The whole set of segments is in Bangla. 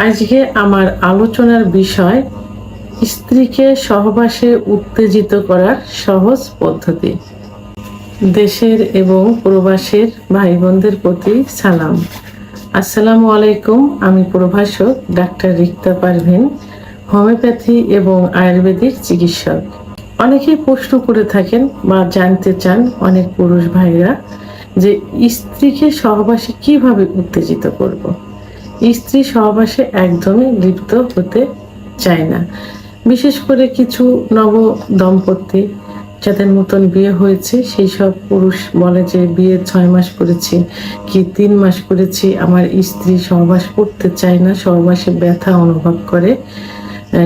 আজকে আমার আলোচনার বিষয় স্ত্রীকে সহবাসে উত্তেজিত করার সহজ পদ্ধতি। দেশের এবং প্রবাসের ভাই বোনদের প্রতি সালাম। আসসালামু আলাইকুম। আমি প্রভাষক ডাক্তার রিক্তা পারভিন, হোমিওপ্যাথি এবং আয়ুর্বেদিক চিকিৎসক। অনেকেই প্রশ্ন করে থাকেন বা জানতে চান অনেক পুরুষ ভাইরা যে স্ত্রীকে সহবাসে কিভাবে উত্তেজিত করব। স্ত্রী সহবাসে একদমই লিপ্ত হতে চায় না। বিশেষ করে কিছু নব দম্পতি যাদের নতুন বিয়ে হয়েছে সেই সব পুরুষ বলে যে বিয়ে 6 মাস করেছি কি 3 মাস করেছি, আমার স্ত্রী সহবাস করতে চায় না, সহবাসে ব্যথা অনুভব করে,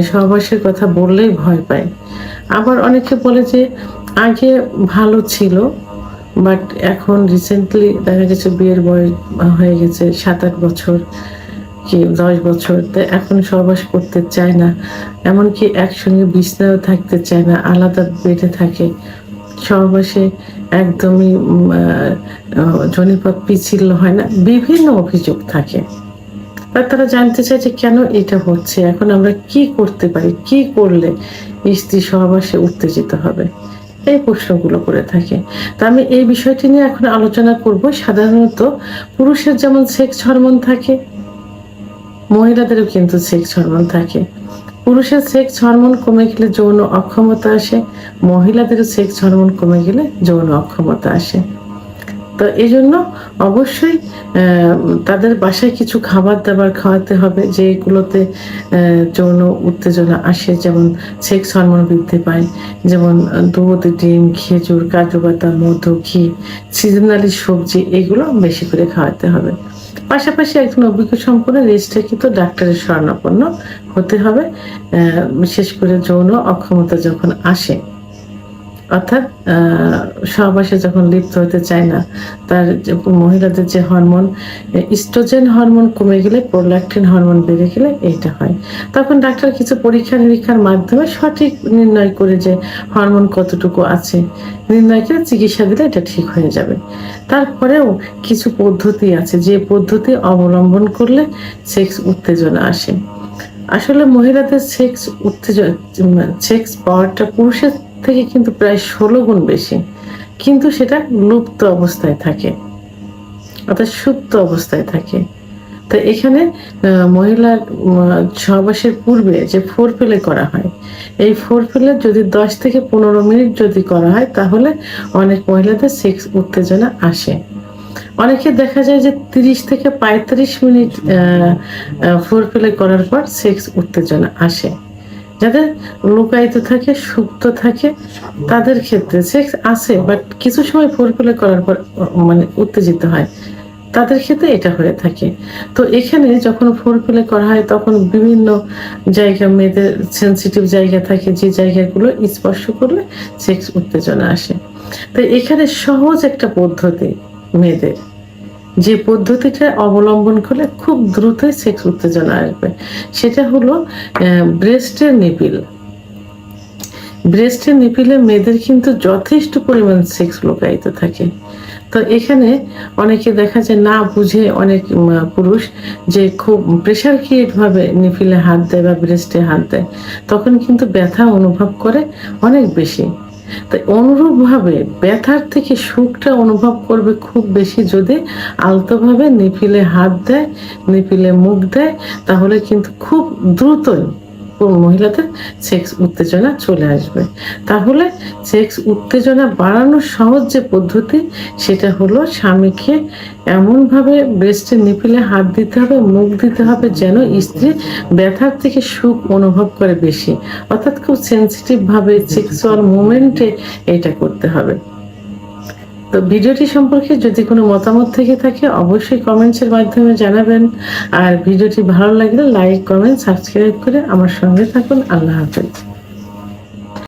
সহবাসের কথা বললেই ভয় পায়। আবার অনেকে বলে যে আগে ভালো ছিল, বাট এখন রিসেন্টলি দেখা গেছে বিয়ের বয়স হয়ে গেছে 7-8 বছর কি 10 বছর, তো এখন সহবাস করতে চায় না, এমনকি একসঙ্গে বিছানায়ও থাকতে চায় না, আলাদা বেডে থাকে, সহবাসে একদমই জনিপথ পিচ্ছিল হয় না, বিভিন্ন অভিযোগ থাকে। তারা জানতে চায় যে কেন এটা হচ্ছে, এখন আমরা কি করতে পারি, কি করলে স্ত্রী সহবাসে উত্তেজিত হবে, এই প্রশ্নগুলো করে থাকে। তা আমি এই বিষয়টি নিয়ে এখন আলোচনা করব। সাধারণত পুরুষের যেমন সেক্স হরমোন থাকে, মহিলাদেরও কিন্তু সেক্স হরমোন থাকে। পুরুষের সেক্স হরমোন কমে গেলে যৌন অক্ষমতা আসে, মহিলাদেরও সেক্স হরমোন কমে গেলে যৌন অক্ষমতা আসে। তো এই জন্য অবশ্যই তাদের বাসায় কিছু খাবার দাবার খাওয়াতে হবে যেগুলোতে যৌন উত্তেজনা আসে, যেমন সেক্স হরমোন বৃদ্ধি পায়, যেমন দুধ, ডিম, খেজুর, কাজু বাদাম, মধু, ঘি, সিজনালি সবজি, এগুলো বেশি করে খাওয়াতে হবে। পাশাপাশি একজন অভিজ্ঞ সম্পন্ন রেজিস্ট্রিকৃত ডাক্তারের শরণাপন্ন হতে হবে, বিশেষ করে যৌন অক্ষমতা যখন আসে, অর্থাৎ সহবাসে যখন লিপ্ত হতে চায় না, তার মহিলাদের যে হরমোন ইস্ট্রোজেন হরমোন কমে গেলে, প্রোল্যাক্টিন হরমোন বেড়ে গেলে এইটা হয়। তখন ডাক্তার কিছু পরীক্ষা নিরীক্ষার মাধ্যমে সঠিক নির্ণয় করে যে হরমোন কতটুকু আছে নির্ণয় করে চিকিৎসা দিলে এটা ঠিক হয়ে যাবে। তারপরেও কিছু পদ্ধতি আছে যে পদ্ধতি অবলম্বন করলে সেক্স উত্তেজনা আসে। আসলে মহিলাদের সেক্স উত্তেজনা, সেক্স পাওয়ারটা পুরুষের থেকে কিন্তু প্রায় 16 গুণ বেশি, কিন্তু সেটা লুপ্ত অবস্থায় থাকে, অর্থাৎ সুপ্ত অবস্থায় থাকে। তো এখানে মহিলার সহবাসের পূর্বে যে ফোরপ্লে করা হয়, এই ফোরপ্লে যদি 10 থেকে 15 মিনিট যদি করা হয় তাহলে অনেক মহিলাদের সেক্স উত্তেজনা আসে। অনেকে দেখা যায় যে 30 থেকে 35 মিনিট ফোরপ্লে করার পর সেক্স উত্তেজনা আসে। যাদের লুকায়িত থাকে, সুপ্ত থাকে, তাদের ক্ষেত্রে সেক্স আসে বাট কিছু সময় ফোরপ্লে করার পর মানে উত্তেজিত হয়, তাদের ক্ষেত্রে এটা হয়ে থাকে। তো এখানে যখন ফোরপ্লে করা হয় তখন বিভিন্ন জায়গা, মেয়েদের সেন্সিটিভ জায়গা থাকে, যে জায়গাগুলো স্পর্শ করলে সেক্স উত্তেজনা আসে। তো এখানে সহজ একটা পদ্ধতি মেয়েদের, যে পদ্ধতিটা অবলম্বন করলে খুব দ্রুতই সেক্স উত্তেজনা আসবে, সেটা হলো ব্রেস্টের নিপিল। ব্রেস্টের নিপিলে মেয়েদের কিন্তু যথেষ্ট পরিমাণ সেক্স লুকায়িত থাকে। তো এখানে অনেকে দেখা যায় না বুঝে, অনেক পুরুষ যে খুব প্রেশার ক্রিয়েট ভাবে নিপিলে হাত দেয় বা ব্রেস্টে হাত দেয়, তখন কিন্তু ব্যথা অনুভব করে অনেক বেশি। তাই অনুরূপভাবে ব্যথার থেকে সুখটা অনুভব করবে খুব বেশি যদি আলতোভাবে নিপিলে হাত দেয়, নিপিলে মুখ দেয়, তাহলে কিন্তু খুব দ্রুতই মহিলাদের সেক্স উত্তেজনা চলে আসবে। তাহলে সেক্স উত্তেজনা বাড়ানোর সহজ যে পদ্ধতি সেটা হলো স্বামীকে এমনভাবে ব্রেস্টের নিপিলে হাত দিতে হবে, মুখ দিতে হবে যেন স্ত্রী ব্যথার থেকে সুখ অনুভব করে বেশি, অর্থাৎ খুব সেন্সিটিভ ভাবে সেক্সুয়াল মোমেন্টে এটা করতে হবে। তো ভিডিওটি সম্পর্কে যদি কোনো মতামত থেকে থাকে অবশ্যই কমেন্টসের মাধ্যমে জানাবেন। আর ভিডিওটি ভালো লাগলে লাইক, কমেন্ট, সাবস্ক্রাইব করে আমার সঙ্গে থাকুন। আল্লাহ হাফেজ।